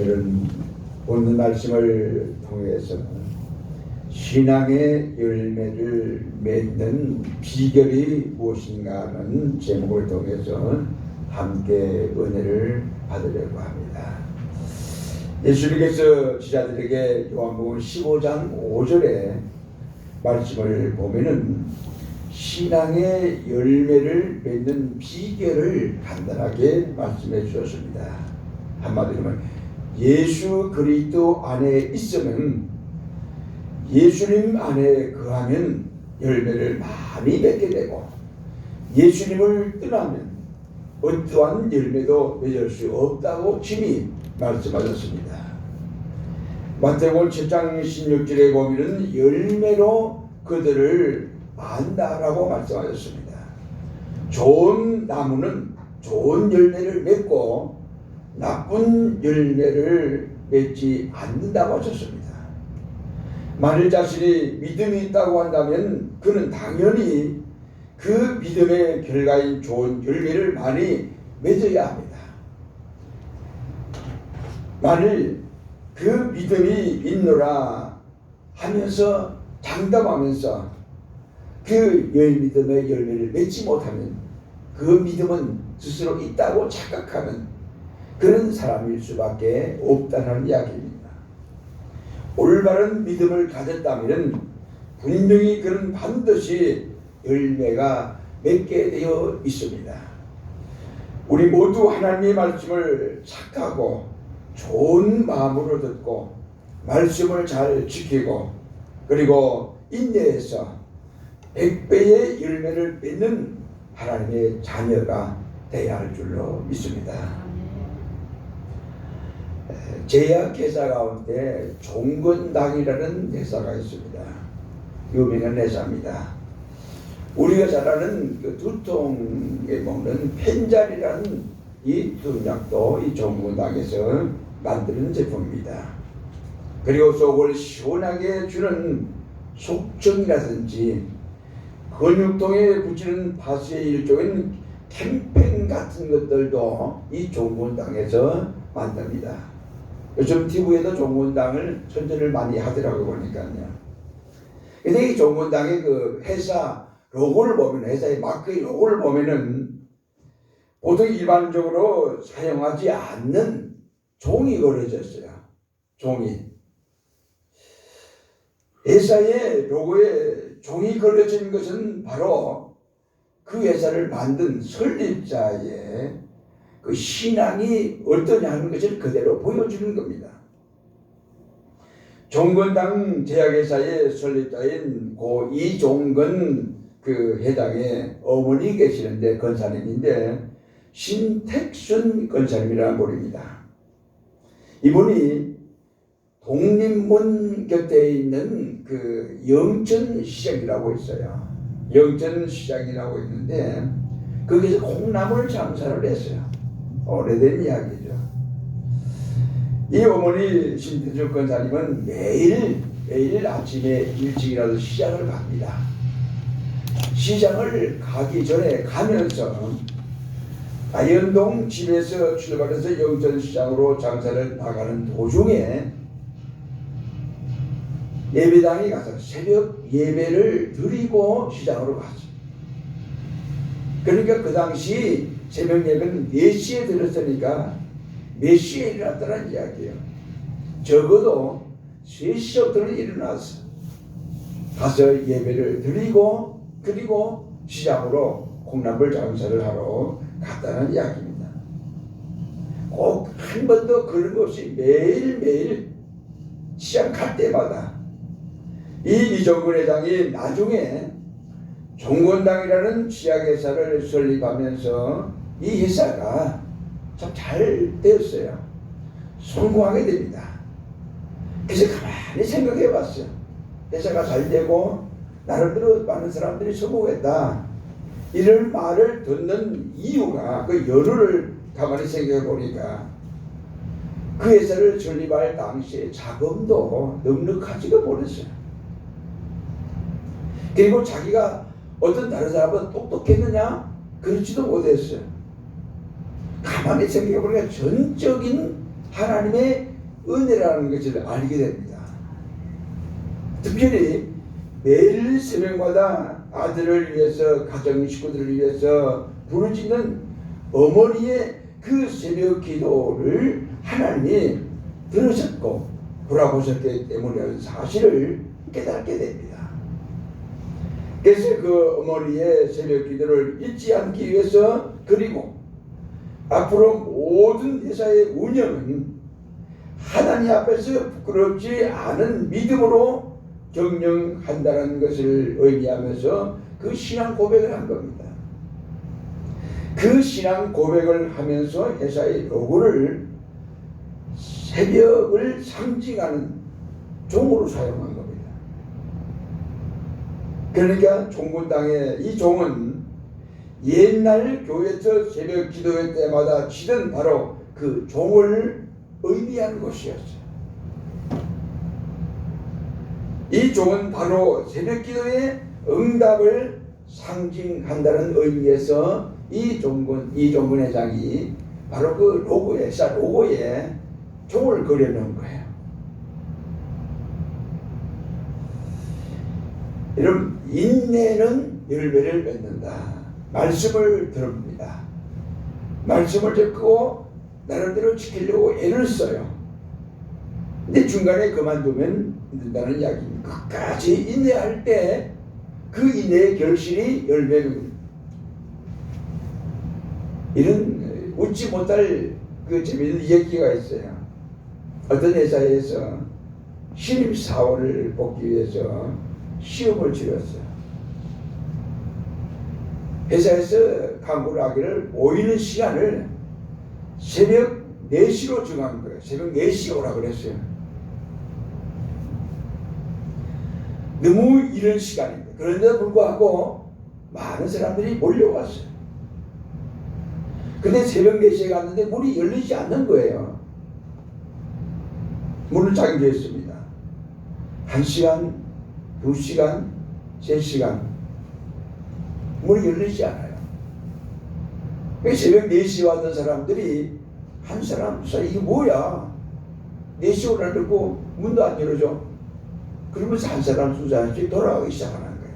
오늘은 오늘 말씀을 통해서 신앙의 열매를 맺는 비결이 무엇인가 하는 제목을 통해서 함께 은혜를 받으려고 합니다. 예수님께서 제자들에게 요한복음 15장 5절의 말씀을 보면은 신앙의 열매를 맺는 비결을 간단하게 말씀해 주셨습니다. 한마디로 말하면 예수 그리스도 안에 있으면, 예수님 안에 거하면 열매를 많이 맺게 되고, 예수님을 떠나면 어떠한 열매도 맺을 수 없다고 친히 말씀하셨습니다. 마태복음 7장 16절에 보면 열매로 그들을 안다라고 말씀하셨습니다. 좋은 나무는 좋은 열매를 맺고 나쁜 열매를 맺지 않는다고 하셨습니다. 만일 자신이 믿음이 있다고 한다면 그는 당연히 그 믿음의 결과인 좋은 열매를 많이 맺어야 합니다. 만일 그 믿음이 있노라 하면서 장담하면서 그 믿음의 열매를 맺지 못하면 그 믿음은 스스로 있다고 착각하는 그런 사람일 수밖에 없다는 이야기입니다. 올바른 믿음을 가졌다면 분명히 그는 반드시 열매가 맺게 되어 있습니다. 우리 모두 하나님의 말씀을 착하고 좋은 마음으로 듣고 말씀을 잘 지키고 그리고 인내해서 100배의 열매를 맺는 하나님의 자녀가 되어야 할 줄로 믿습니다. 제약 회사 가운데 종근당이라는 회사가 있습니다. 유명한 회사입니다. 우리가 잘 아는 그 두통에 먹는 펜잘이라는 이 두약도 이 종근당에서 만드는 제품입니다. 그리고 속을 시원하게 주는 속정이라든지 근육통에 붙이는 파스의 일종인 캠페인 같은 것들도 이 종근당에서 만듭니다. 요즘 TV에도 종근당을 선전을 많이 하더라고 보니까요. 근데 이 종근당의 그 회사 로고를 보면, 회사의 마크의 로고를 보면은 보통 일반적으로 사용하지 않는 종이 그려져 있어요. 종이. 회사의 로고에 종이 걸려진 것은 바로 그 회사를 만든 설립자의 그 신앙이 어떠냐 하는 것을 그대로 보여주는 겁니다. 종근당 제약회사의 설립자인 고 이종근 그 회장의 어머니 계시는데 권사님인데 신택순 권사님이라는 분입니다. 이분이 독립문 곁에 있는 그 영천시장이라고 있어요. 영천시장이라고 있는데 거기서 콩나물 장사를 했어요. 오래된 이야기죠. 이 어머니 신택순 권사님은 매일 아침에 일찍이라도 시장을 갑니다. 시장을 가기 전에 가면서 다연동 집에서 출발해서 영천시장으로 장사를 나가는 도중에 예배당에 가서 새벽 예배를 드리고 시장으로 갔어요. 그러니까 그 당시 새벽 예배는 4시에 들었으니까 몇 시에 일어났다는 이야기예요. 적어도 3시부터는 일어나서 가서 예배를 드리고 그리고 시장으로 콩나물 장사를 하러 갔다는 이야기입니다. 꼭 한 번도 그런 것 없이 매일매일 시장 갈 때마다 이종근 회장이 나중에 종근당이라는 치약회사를 설립하면서 이 회사가 참 잘 되었어요. 성공하게 됩니다. 그래서 가만히 생각해 봤어요. 회사가 잘 되고 나름대로 많은 사람들이 성공했다. 이런 말을 듣는 이유가 그 연유를 가만히 생각해 보니까 그 회사를 설립할 당시에 자금도 넉넉하지가 못했어요. 그리고 자기가 어떤 다른 사람은 똑똑했느냐? 그렇지도 못했어요. 가만히 생각해 보니까 전적인 하나님의 은혜라는 것을 알게 됩니다. 특별히 매일 새벽마다 아들을 위해서, 가정 식구들을 위해서 부르짖는 어머니의 그 새벽 기도를 하나님이 들으셨고 돌아보셨기 때문에 사실을 깨닫게 됩니다. 그래서 그 어머니의 새벽 기도를 잊지 않기 위해서, 그리고 앞으로 모든 회사의 운영은 하나님 앞에서 부끄럽지 않은 믿음으로 경영한다는 것을 의미하면서 그 신앙 고백을 한 겁니다. 그 신앙 고백을 하면서 회사의 로고를 새벽을 상징하는 종으로 사용한 겁니다. 그러니까 종군당의 이 종은 옛날 교회에서 새벽 기도회 때마다 치던 바로 그 종을 의미하는 것이었어요. 이 종은 바로 새벽 기도의 응답을 상징한다는 의미에서 이종군 회장이 바로 그 로고에 종을 그려놓은 거예요. 여러분, 인내는 열매를 맺는다. 말씀을 들읍니다. 말씀을 듣고 나름대로 지키려고 애를 써요. 근데 중간에 그만두면 된다는 이야기입니다. 끝까지 인내할 때 그 인내의 결실이 열매입니다. 이런 웃지 못할 그 재미있는 이야기가 있어요. 어떤 회사에서 신입사원을 뽑기 위해서 시험을 치렀어요. 회사에서 광고를 하기를 모이는 시간을 새벽 4시로 정한 거예요. 새벽 4시에 오라 그랬어요. 너무 이른 시간입니다. 그런데도 불구하고 많은 사람들이 몰려왔어요. 근데 새벽 4시에 갔는데 문이 열리지 않는 거예요. 문을 잠겨 있습니다. 1시간, 2시간, 3시간 문이 열리지 않아요. 새벽 4시에 왔던 사람들이 한 사람, 이게 뭐야? 4시에 오라고 문도 안 열어줘. 그러면서 한 사람, 두 사람씩 돌아가기 시작하는 거예요.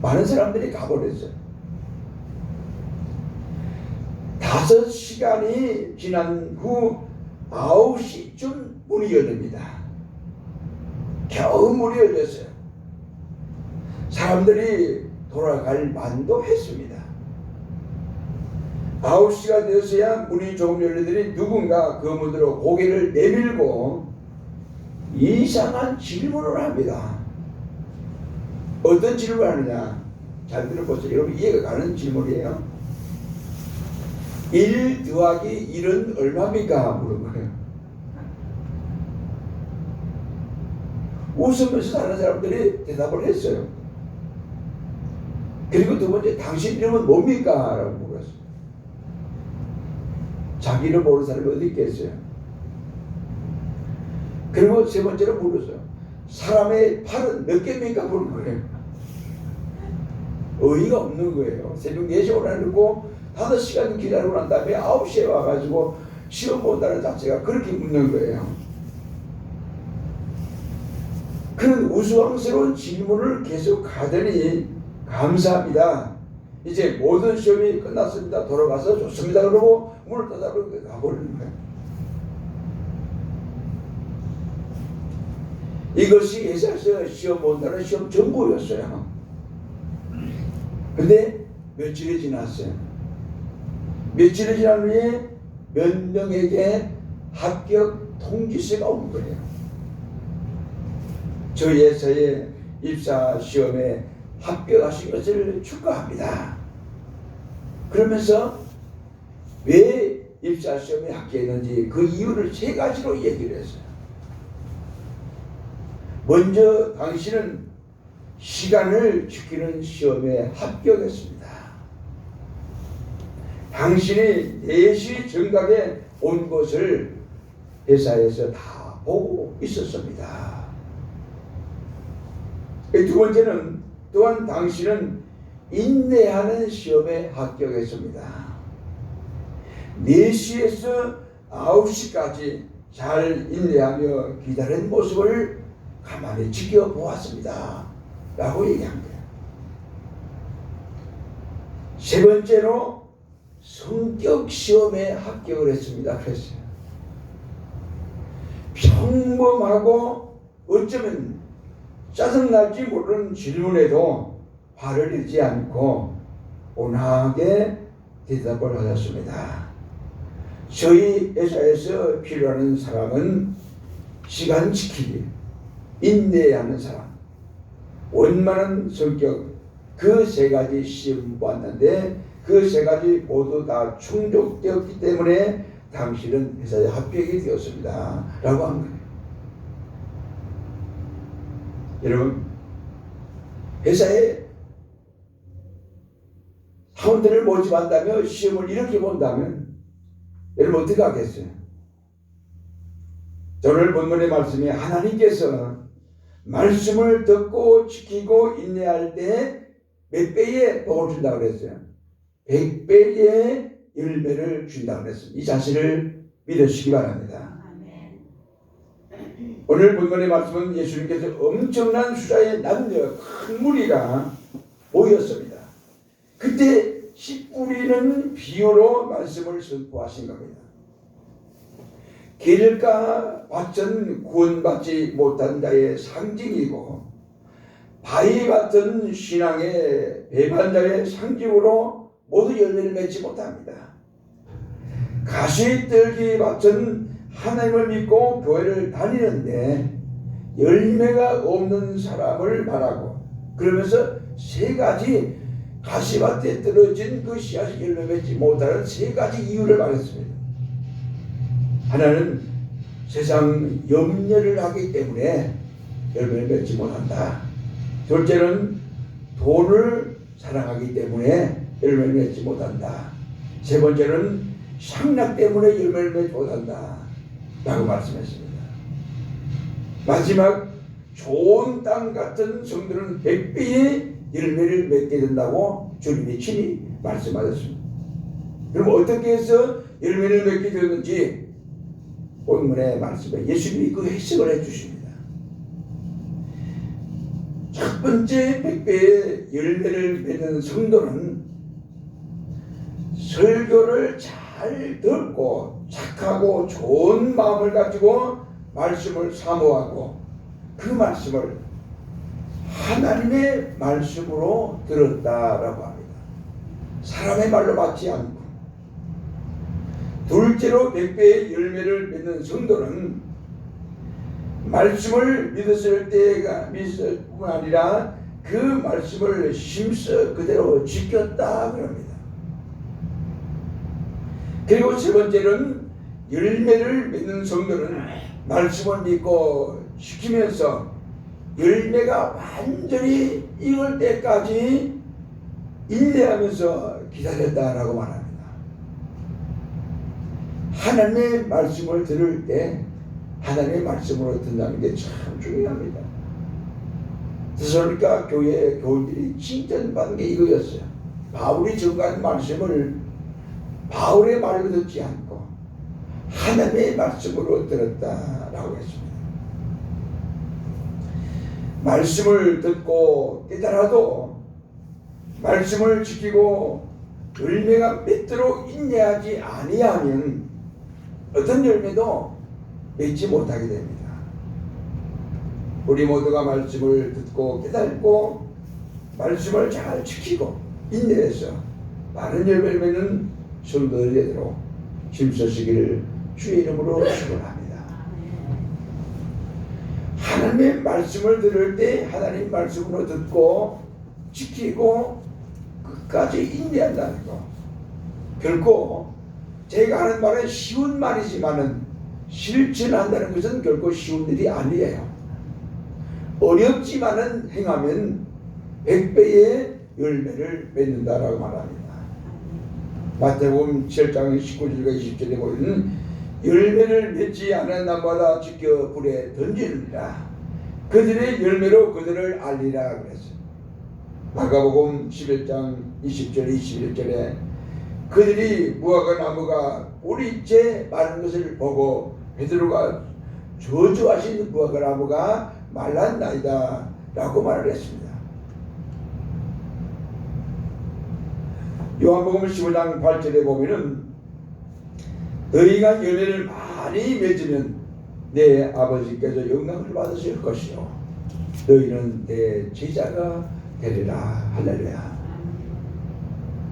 많은 사람들이 가버렸어요. 5시간이 지난 후 9시쯤 문이 열립니다. 겨우 문이 열렸어요. 사람들이 돌아갈 만도 했습니다. 9시가 되어서야 문이 조금 열리더니 누군가 그 문으로 고개를 내밀고 이상한 질문을 합니다. 어떤 질문을 하느냐? 잘 들어보세요. 여러분, 이해가 가는 질문이에요. 1 더하기 1은 얼마입니까? 물은 거예요. 웃으면서 사는 사람들이 대답을 했어요. 그리고 두 번째, 당신 이름은 뭡니까? 라고 물었어요. 자기 이름 모르는 사람이 어디 있겠어요? 그리고 세 번째로 물었어요. 사람의 팔은 몇 개입니까? 물은 거예요. 어이가 없는 거예요. 새벽 4시에 오라고 5시간 기다리고 난 다음에 9시에 와가지고 시험 본다는 자체가 그렇게 묻는 거예요. 그런 우스꽝스러운 질문을 계속 하더니 감사합니다. 이제 모든 시험이 끝났습니다. 돌아가서 좋습니다. 그러고 문을 닫아버리고 가버리는 거예요. 이것이 회사에서 시험 본다는 시험 정보였어요. 근데 며칠이 지났어요. 며칠이 지난 후에 몇 명에게 합격 통지서가 온 거예요. 저희 회사의 입사 시험에 합격하신 것을 축하합니다. 그러면서 왜 입사 시험에 합격했는지 그 이유를 3가지로 얘기를 했어요. 먼저 당신은 시간을 지키는 시험에 합격했습니다. 당신이 4시 정각에 온 것을 회사에서 다 보고 있었습니다. 두 번째는 또한 당신은 인내하는 시험에 합격했습니다. 4시에서 9시까지 잘 인내하며 기다린 모습을 가만히 지켜보았습니다 라고 얘기한 거예요. 세 번째로 성격 시험에 합격을 했습니다. 그랬어요. 평범하고 어쩌면 짜증날지 모르는 질문에도 화를 내지 않고 온화하게 대답을 하셨습니다. 저희 회사에서 필요한 사람은 시간 지키기, 인내하는 사람, 원만한 성격, 그 세 가지 시험 보았는데 그 세 가지 모두 다 충족되었기 때문에 당신은 회사에 합격이 되었습니다 라고 한 거예요. 여러분, 회사에 사원들을 모집한다며 시험을 이렇게 본다면 여러분 어떻게 하겠어요? 오늘 본문의 말씀에 하나님께서 말씀을 듣고 지키고 인내할 때 몇 배의 복을 준다고 그랬어요? 100배의 열매를 준다고 그랬습니다. 이 사실을 믿으시기 바랍니다. 오늘 본문의 말씀은 예수님께서 엄청난 숫자의 남녀 큰 무리가 모였습니다. 그때 씨 뿌리는 비유로 말씀을 선포하신 겁니다. 길가 밭은 구원받지 못한 자의 상징이고 바위 같은 신앙의 배반자의 상징으로 모두 열매를 맺지 못합니다. 가시떨기 밭은 하나님을 믿고 교회를 다니는데 열매가 없는 사람을 말하고 그러면서 세 가지 가시밭에 떨어진 그 씨앗이 열매 맺지 못하는 세 가지 이유를 말했습니다. 하나는 세상 염려를 하기 때문에 열매를 맺지 못한다. 둘째는 돈을 사랑하기 때문에 열매를 맺지 못한다. 세 번째는 향락 때문에 열매를 맺지 못한다 라고 말씀했습니다. 마지막 좋은 땅 같은 성도는 100배의 열매를 맺게 된다고 주님이 친히 말씀하셨습니다. 그럼 어떻게 해서 열매를 맺게 되는지 본문의 말씀에 예수님이 그 해석을 해주십니다. 첫 번째 100배의 열매를 맺는 성도는 설교를 잘 듣고 착하고 좋은 마음을 가지고 말씀을 사모하고 그 말씀을 하나님의 말씀으로 들었다라고 합니다. 사람의 말로 받지 않고. 둘째로 100배의 열매를 맺는 성도는 말씀을 믿었을 때가 믿을 뿐 아니라 그 말씀을 심써 그대로 지켰다 그럽니다. 그리고 세 번째는 열매를 맺는 성도는 말씀을 믿고 지키면서 열매가 완전히 익을 때까지 인내하면서 기다렸다라고 말합니다. 하나님의 말씀을 들을 때 하나님의 말씀으로 듣는다는 게 참 중요합니다. 데살로니가 교회 교인들이 칭찬받은 게 이거였어요. 바울이 전가한 말씀을 바울의 말로 듣지 않고 하나님의 말씀으로 들었다라고 했습니다. 말씀을 듣고 깨달아도 말씀을 지키고 열매가 맺도록 인내하지 아니하면 어떤 열매도 맺지 못하게 됩니다. 우리 모두가 말씀을 듣고 깨닫고 말씀을 잘 지키고 인내해서 많은 열매를 맺는 성도들이 되도록 힘쓰시기를 주의 이름으로 축원합니다. 하나님의 말씀을 들을 때 하나님 말씀으로 듣고 지키고 끝까지 인내한다는 거. 결코 제가 하는 말은 쉬운 말이지만은 실천한다는 것은 결코 쉬운 일이 아니에요. 어렵지만은 행하면 100배의 열매를 맺는다라고 말합니다. 마태복음 7장 19절과 20절에 보면 열매를 맺지 않은 나무마다 지켜 불에 던지느니라. 그들의 열매로 그들을 알리라 그랬어요. 마가복음 11장 20절 21절에 그들이 무화과 나무가 뿌리째 마른 것을 보고 베드로가 저주하신 무화과나무가 말랐나이다 라고 말을 했습니다. 요한복음 15장 8절에 보면은 너희가 열매를 많이 맺으면 내 아버지께서 영광을 받으실 것이요 너희는 내 제자가 되리라. 할렐루야.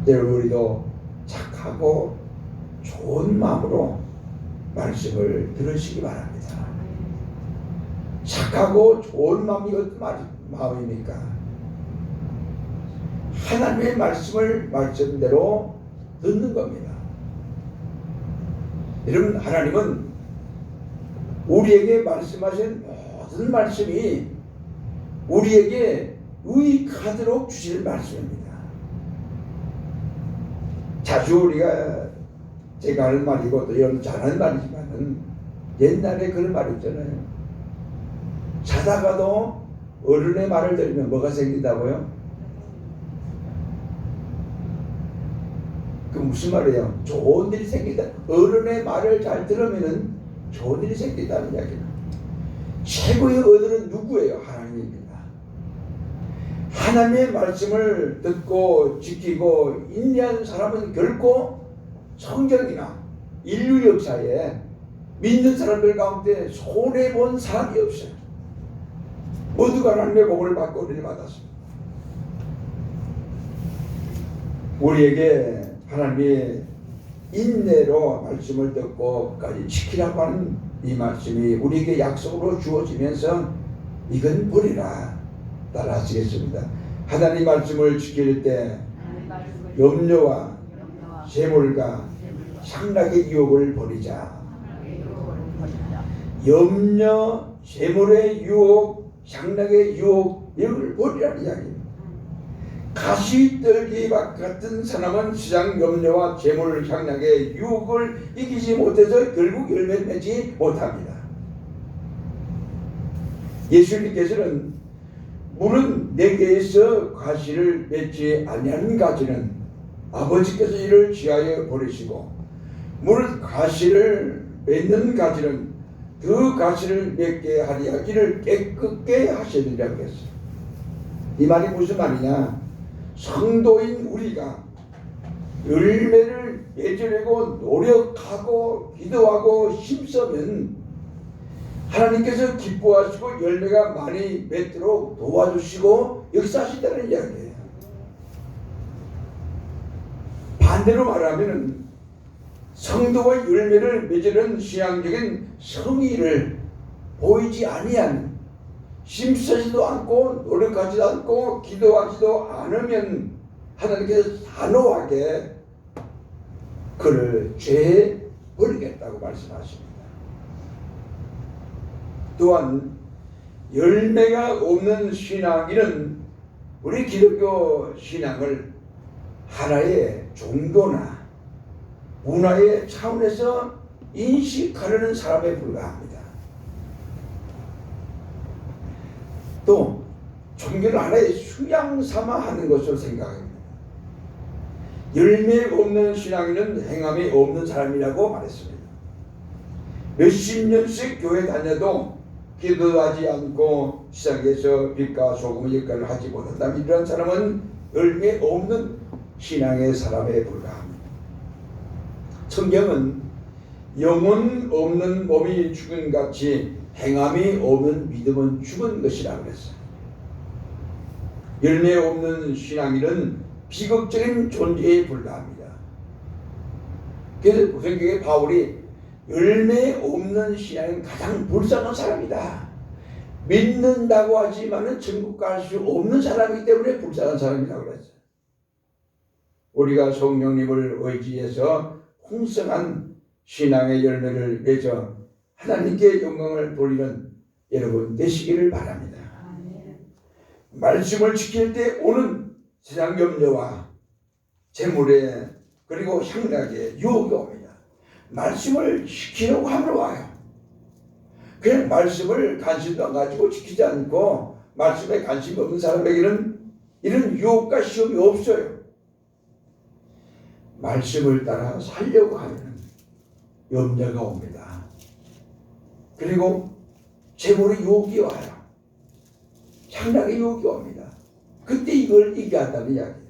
여러분, 우리도 착하고 좋은 마음으로 말씀을 들으시기 바랍니다. 착하고 좋은 마음이 어떤 마음입니까? 하나님의 말씀을 말씀대로 듣는 겁니다. 여러분, 하나님은 우리에게 말씀하신 모든 말씀이 우리에게 유익하도록 주시는 말씀입니다. 자주 우리가 제가 하는 말이고 또 여러분 잘하는 말이지만은 옛날에 그런 말이 있잖아요. 자다가도 어른의 말을 들으면 뭐가 생긴다고요? 그 무슨 말이에요? 좋은 일이 생긴다. 어른의 말을 잘 들으면은 좋은 일이 생긴다는 이야기는. 최고의 어른은 누구예요? 하나님입니다. 하나님의 말씀을 듣고 지키고 인내하는 사람은 결코 성경이나 인류 역사에 믿는 사람들 가운데 손해본 사람이 없어요. 모두가 하나님의 복을 받고 은혜를 받았습니다. 우리에게 하나님이 인내로 말씀을 듣고 끝까지 지키라고 하는 이 말씀이 우리에게 약속으로 주어지면서 이건 버리라. 따라하시겠습니다. 하나님 말씀을 지킬 때 염려와 재물과 상락의 유혹을 버리자. 염려, 재물의 유혹, 상락의 유혹, 이걸 버리라는 이야기입니다. 가시떨기밭 같은 사람은 시장 염려와 재물, 상락의 유혹을 이기지 못해서 결국 열매를 맺지 못합니다. 예수님께서는 물은 네 개에서 가시를 맺지 아니하는 가지는 아버지께서 이를 지하여 버리시고 물은 가시를 맺는 가지는 그 가시를 맺게 하리야 이를 깨끗게 하시리라고 했어요. 이 말이 무슨 말이냐? 성도인 우리가 열매를 맺으려고 노력하고 기도하고 힘쓰면 하나님께서 기뻐하시고 열매가 많이 맺도록 도와주시고 역사하신다는 이야기예요. 반대로 말하면 성도가 열매를 맺으는 신앙적인 성의를 보이지 아니하는, 힘쓰지도 않고 노력하지도 않고 기도하지도 않으면 하나님께서 단호하게 그를 죄에 버리겠다고 말씀하십니다. 또한 열매가 없는 신앙인은 우리 기독교 신앙을 하나의 종교나 문화의 차원에서 인식하려는 사람에 불과합니다. 또 종교를 하나의 수양 삼아 하는 것으로 생각합니다. 열매 없는 신앙인은 행함이 없는 사람이라고 말했습니다. 몇십 년씩 교회 다녀도 기도하지 않고 시장에서 빛과 소금의 역할을 하지 못한다면 이런 사람은 열매 없는 신앙의 사람에 불과합니다. 성경은 영혼 없는 몸이 죽은 같이 행함이 없는 믿음은 죽은 것이라고 그랬어요. 열매 없는 신앙인은 비극적인 존재에 불과합니다. 그래서 성경에 바울이 열매 없는 신앙은 가장 불쌍한 사람이다. 믿는다고 하지만은 천국 갈 수 없는 사람이기 때문에 불쌍한 사람이라고 그랬어요. 우리가 성령님을 의지해서 풍성한 신앙의 열매를 맺어 하나님께 영광을 돌리는 여러분 되시기를 바랍니다. 말씀을 지킬 때 오는 세상 염려와 재물에 그리고 향락에 유혹이 옵니다. 말씀을 지키려고 하러 와요. 그냥 말씀을 관심도 안 가지고 지키지 않고 말씀에 관심이 없는 사람에게는 이런 유혹과 시험이 없어요. 말씀을 따라 살려고 하면 염려가 옵니다. 그리고 재물의 유혹이 와요. 상당히 유혹이 옵니다. 그때 이걸 이겨야 한다는 이야기예요.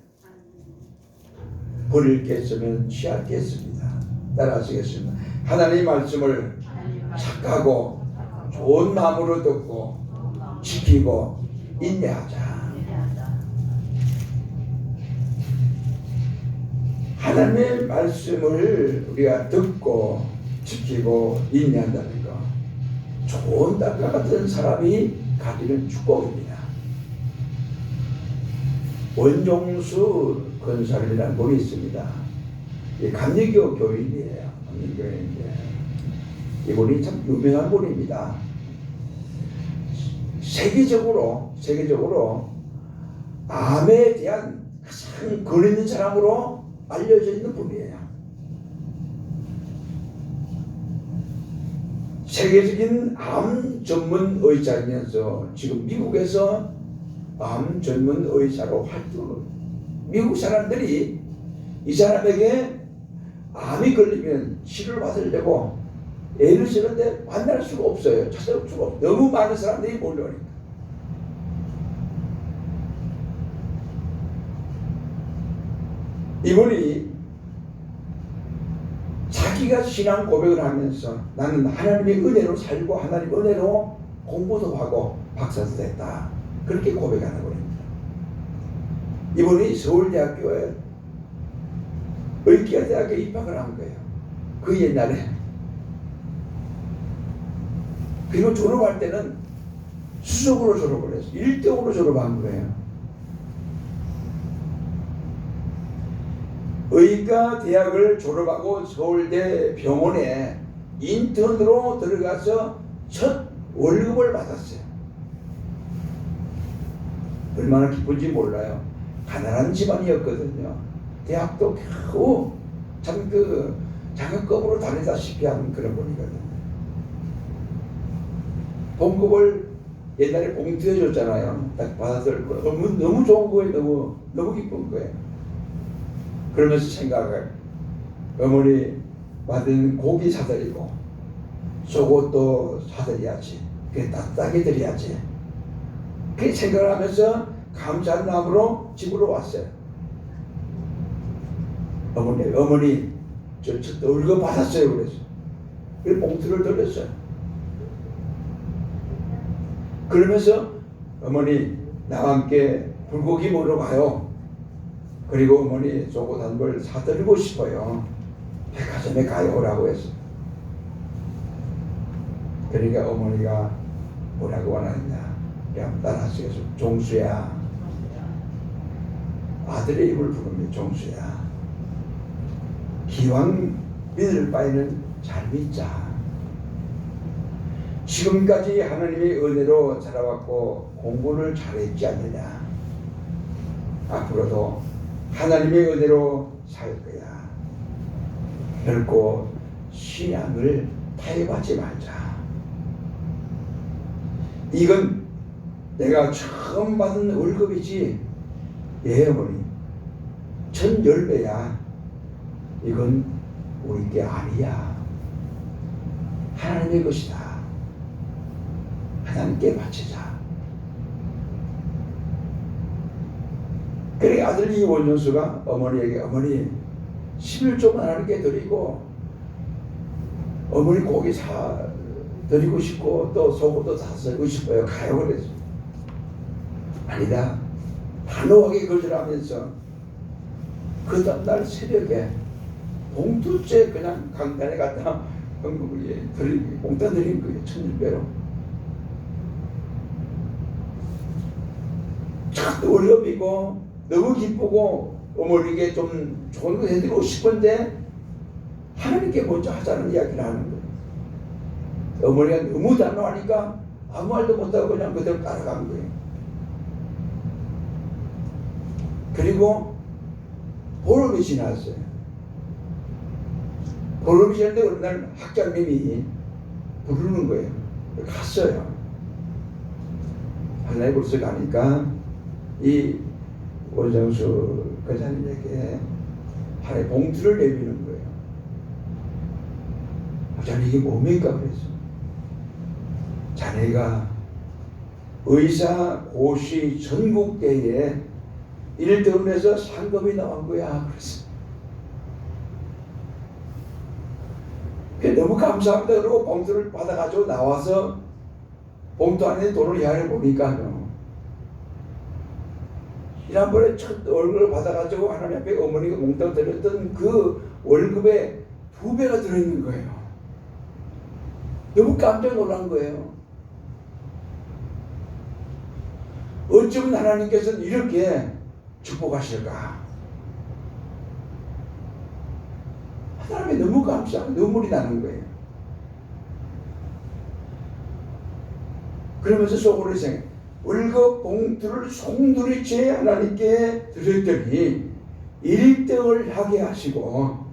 버릴 게 있으면 취하겠습니다. 따라하시겠습니다. 하나님의 말씀을 착하고 좋은 마음으로 듣고 지키고 인내하자. 하나님의 말씀을 우리가 듣고 지키고 인내한다는 것, 좋은 딸과 같은 사람이 가지는 축복입니다. 원종수 권사님이라는 분이 있습니다. 감리교 교인이에요. 감리교인인데 이분이 참 유명한 분입니다. 세계적으로 암에 대한 가장 권 있는 사람으로 알려져 있는 분이에요. 세계적인 암 전문 의사이면서 지금 미국에서 암 전문 의사로 활동을, 미국 사람들이 이 사람에게 암이 걸리면 치료를 받으려고 애를 쓰는데 만날 수가 없어요. 찾아올 수가 없어요. 너무 많은 사람들이 몰려오니까. 이분이 자기가 신앙 고백을 하면서 나는 하나님의 은혜로 살고 하나님의 은혜로 공부도 하고 박사도 됐다, 그렇게 고백하는 겁니다. 이분이 서울대학교에 의과대학에 입학을 한 거예요. 그 옛날에. 그리고 졸업할 때는 수석으로 졸업을 했어요. 1등으로 졸업한 거예요. 의과대학을 졸업하고 서울대 병원에 인턴으로 들어가서 첫 월급을 받았어요. 얼마나 기쁜지 몰라요. 가난한 집안이었거든요. 대학도 겨우 참 장학금으로 다니다시피 하는 그런 분이거든요. 봉급을 옛날에 봉투해 줬잖아요. 딱 받아들 거. 너무 좋은 거예요. 너무 기쁜 거예요. 그러면서 생각을, 어머니 받은 고기 사드리고 속옷도 사드려야지, 그게 따뜻하게 드려야지, 그렇게 생각을 하면서 감사한 마음으로 집으로 왔어요. 어머니 저 월급 받았어요. 그래서 그 봉투를 돌렸어요. 그러면서 어머니 나와 함께 불고기 먹으러 가요. 그리고 어머니 속옷 한 벌 사드리고 싶어요. 백화점에 가요 라고 했어요. 그러니까 어머니가 뭐라고 원하느냐, 그냥 따라하시겠어요. 종수야. 아들의 입을 부릅니다. 종수야, 기왕 믿을 바에는 잘 믿자. 지금까지 하나님의 은혜로 자라왔고 공부를 잘했지 않느냐. 앞으로도 하나님의 은혜로 살 거야. 결코 신앙을 타협하지 말자. 이건 내가 처음 받은 월급이지. 예, 어머니. 1010배야. 이건 우리 게 아니야. 하나님의 것이다. 하나님께 바치자. 그래 아들 이원정수가 어머니에게, 어머니 11조만 하나님께 드리고 어머니 고기 사 드리고 싶고 또 속옷도 사쓰고 싶어요. 가요. 그랬어. 아니다. 단호하게 거절하면서 그 다음날 새벽에 봉투째 그냥 강단에 갔다 봉투 드린 거예요. 1000배로. 참 어려움이고 너무 기쁘고 어머니에게 좀 좋은 거 해드리고 싶은데 하나님께 먼저 하자는 이야기를 하는 거예요. 어머니가 너무 단호하니까 아무 말도 못하고 그냥 그대로 따라간 거예요. 그리고 보름이 지났어요. 보름이 지났는데 어느 날 학장님이 부르는 거예요. 갔어요. 하나님 벌써 가니까 이 원정수 권사님에게 하나의 봉투를 내미는 거예요. 학장님 이게 뭡니까? 그래서 자네가 의사 고시 전국대회에 1등에서 상금이 나온 거야. 그랬어. 너무 감사합니다. 그러고 봉투를 받아가지고 나와서 봉투 안에 돈을 헤아려 보니까요, 지난번에 첫 월급을 받아가지고 하나님 앞에 어머니가 몽땅 드렸던 그 월급의 2배가 들어있는 거예요. 너무 깜짝 놀란 거예요. 어쩌면 하나님께서는 이렇게 축복하실까? 하나님이 너무 감사하고 눈물이 나는 거예요. 그러면서 속으로 생각해, 월급 봉투를 송두리째 하나님께 드렸더니 1등을 하게 하시고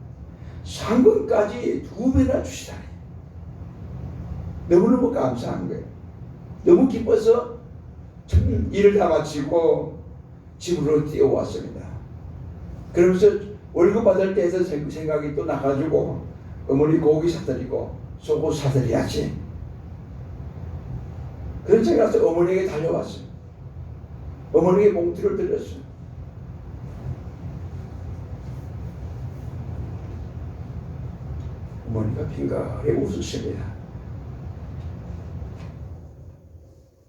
상금까지 2배나 주시다니. 너무너무 감사한 거예요. 너무 기뻐서 일을 다 마치고 집으로 뛰어왔습니다. 그러면서 월급 받을 때에서 생각이 또 나가지고 어머니 고기 사드리고 속옷 사드려야지. 그런 생각에서 어머니에게 달려왔어요. 어머니에게 봉투를 드렸어요. 어머니가 빙그레 웃으십니다.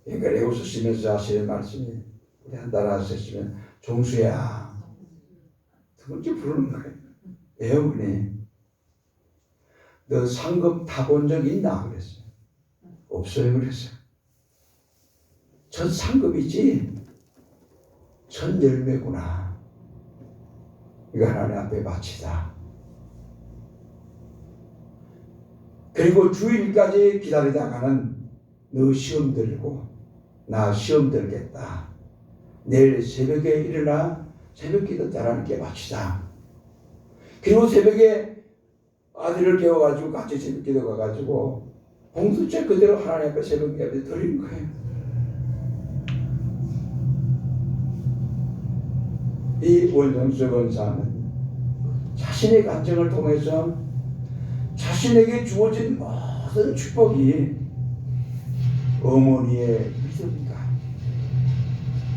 빙그레 웃으시면서 하시는 말씀이, 우리 한 달 하셨으면, 종수야, 두 번째 부르는 거예요. 왜 어머니? 너 상금 타본 적 있나? 그랬어요. 없어요. 그랬어요. 첫 상급이지 첫 열매구나. 이거 하나님 앞에 바치자. 그리고 주일까지 기다리다가는 너 시험 들고 나 시험 들겠다. 내일 새벽에 일어나 새벽 기도 하나님께 바치자. 그리고 새벽에 아들을 깨워가지고 같이 새벽 기도 가가지고 봉투째 그대로 하나님 앞에 새벽 예배 드리는 거예요. 이 원정수 권사는 자신의 간증을 통해서 자신에게 주어진 모든 축복이 어머니의 믿음과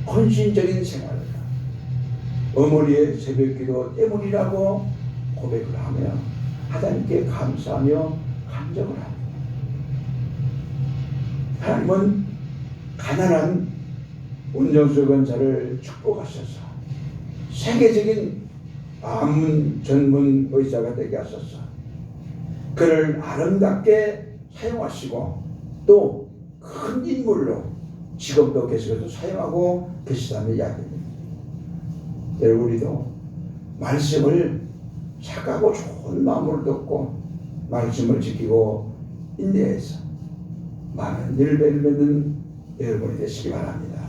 헌신적인 생활과 어머니의 새벽기도 때문이라고 고백을 하며 하나님께 감사하며 감정을 합니다. 하나님은 가난한 원정수 권사를 축복하셔서 세계적인 방문 전문 의사가 되게 하소서. 그를 아름답게 사용하시고 또 큰 인물로 지금도 계속해서 사용하고 계시다는 이야기입니다. 여러분, 우리도 말씀을 착하고 좋은 마음으로 듣고 말씀을 지키고 인내해서 많은 일배를 맺는 여러분이 되시기 바랍니다.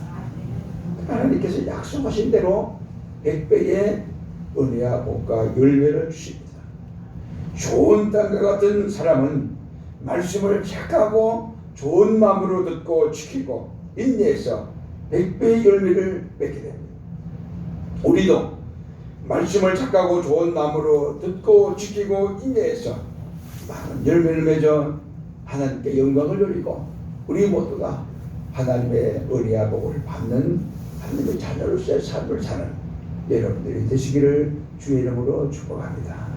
하나님께서 약속하신 대로 100배의 은혜와 복과 열매를 주십니다. 좋은 땅과 같은 사람은 말씀을 착하고 좋은 마음으로 듣고 지키고 인내해서 100배의 열매를 맺게 됩니다. 우리도 말씀을 착하고 좋은 마음으로 듣고 지키고 인내해서 많은 열매를 맺어 하나님께 영광을 돌리고 우리 모두가 하나님의 은혜와 복을 받는 하나님의 자녀로서의 삶을 사는 여러분들이 되시기를 주의 이름으로 축복합니다.